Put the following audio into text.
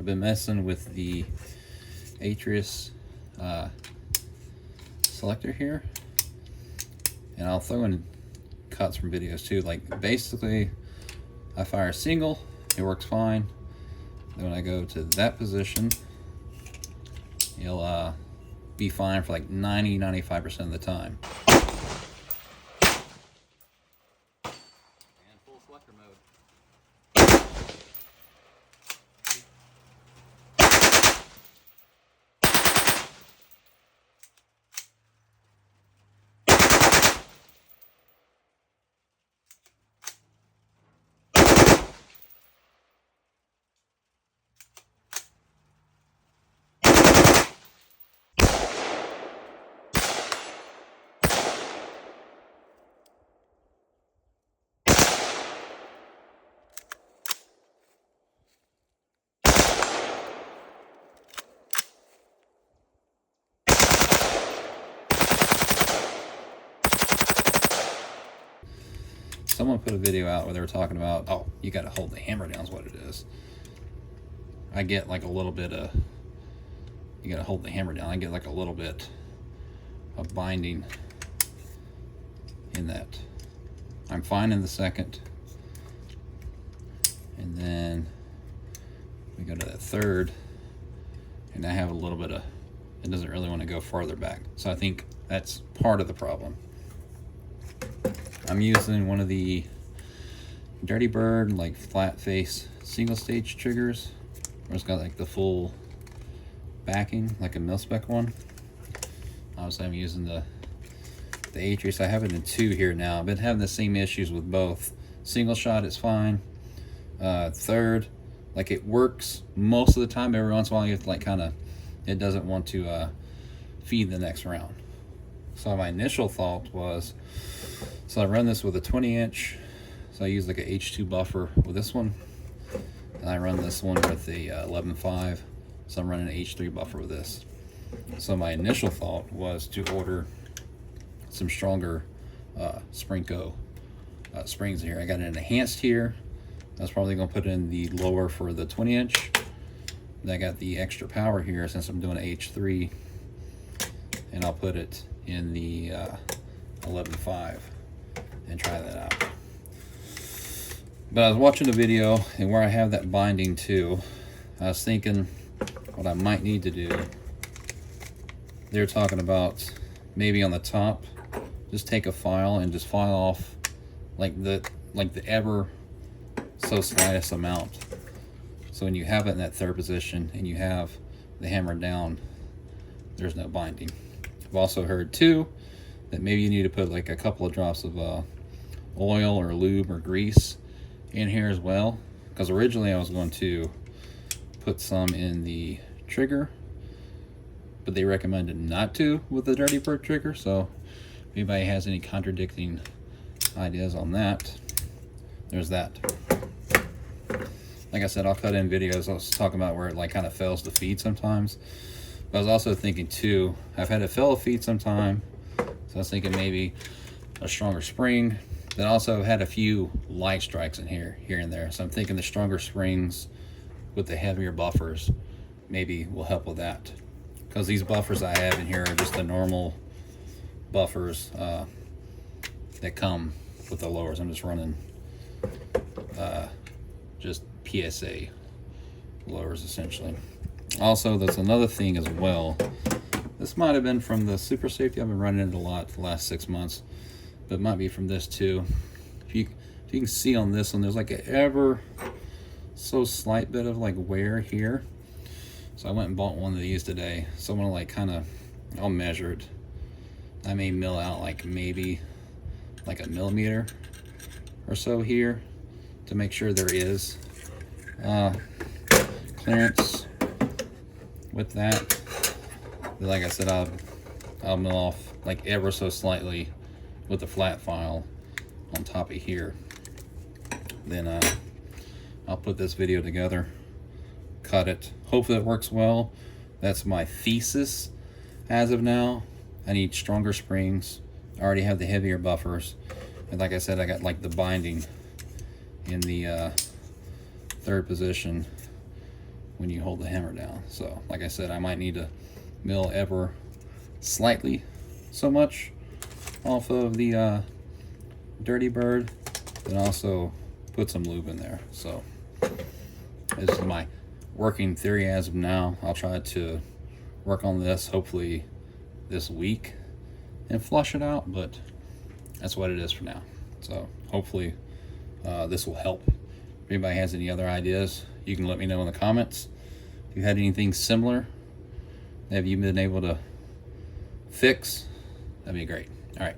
I've been messing with the Atrius selector here, and I'll throw in cuts from videos too. Like basically I fire a single, it works fine. Then when I go to that position, it'll be fine for like 90-95% of the time. And full selector mode. Someone put a video out where they were talking about, oh, you got to hold the hammer down is what it is. I get like a little bit of, you got to hold the hammer down. I get like a little bit of binding in that. I'm fine in the second. And then we go to that third, and I have a little bit of, it doesn't really want to go farther back. So I think that's part of the problem. I'm using one of the Dirty Bird like flat face single stage triggers, where it's got like the full backing like a mil-spec one. Obviously I'm using the Atrius. I have it in 2 here now. I've been having the same issues with both. Single shot is fine. Third, like it works most of the time. Every once in a while you have to like kind of, it doesn't want to feed the next round. So my initial thought was, so I run this with a 20-inch, so I use like a H2 buffer with this one, and I run this one with a 11.5, so I'm running an H3 buffer with this. So my initial thought was to order some stronger Sprinko springs here. I got an enhanced here. I was probably going to put in the lower for the 20-inch. Then I got the extra power here since I'm doing an H3, and I'll put it in the 11.5 and try that out. But I was watching the video, and where I have that binding too, I was thinking what I might need to do. They're talking about maybe on the top, just take a file and just file off like the ever so slightest amount. So when you have it in that third position and you have the hammer down, there's no binding. I've also heard too that maybe you need to put like a couple of drops of oil or lube or grease in here as well, because originally I was going to put some in the trigger, but they recommended not to with the Dirty Bird trigger. So if anybody has any contradicting ideas on that, there's that. Like I said, I'll cut in videos. I was talking about where it like kind of fails to feed sometimes. But I was also thinking too, I've had it fail to feed sometime, so I was thinking maybe a stronger spring. Then also had a few light strikes in here and there. So I'm thinking the stronger springs with the heavier buffers maybe will help with that. Because these buffers I have in here are just the normal buffers that come with the lowers. I'm just running just PSA lowers essentially. Also, there's another thing as well. This might have been from the Super Safety. I've been running it a lot for the last 6 months, but it might be from this too. If you can see on this one, there's like an ever so slight bit of like wear here. So I went and bought one of these today. So I'm gonna like kind of, I'll measure it. I may mill out like maybe like a millimeter or so here to make sure there is clearance with that. But like I said, I'll mill off like ever so slightly with the flat file on top of here. Then I'll put this video together, cut it. Hopefully it works well. That's my thesis as of now. I need stronger springs. I already have the heavier buffers. And like I said, I got like the binding in the third position. when you hold the hammer down. So like I said, I might need to mill ever slightly so much off of the Dirty Bird, and also put some lube in there. So this is my working theory as of now. I'll try to work on this hopefully this week and flush it out, but that's what it is for now. So hopefully this will help. If anybody has any other ideas, you can let me know in the comments. If you had anything similar that you've been able to fix, that'd be great. All right.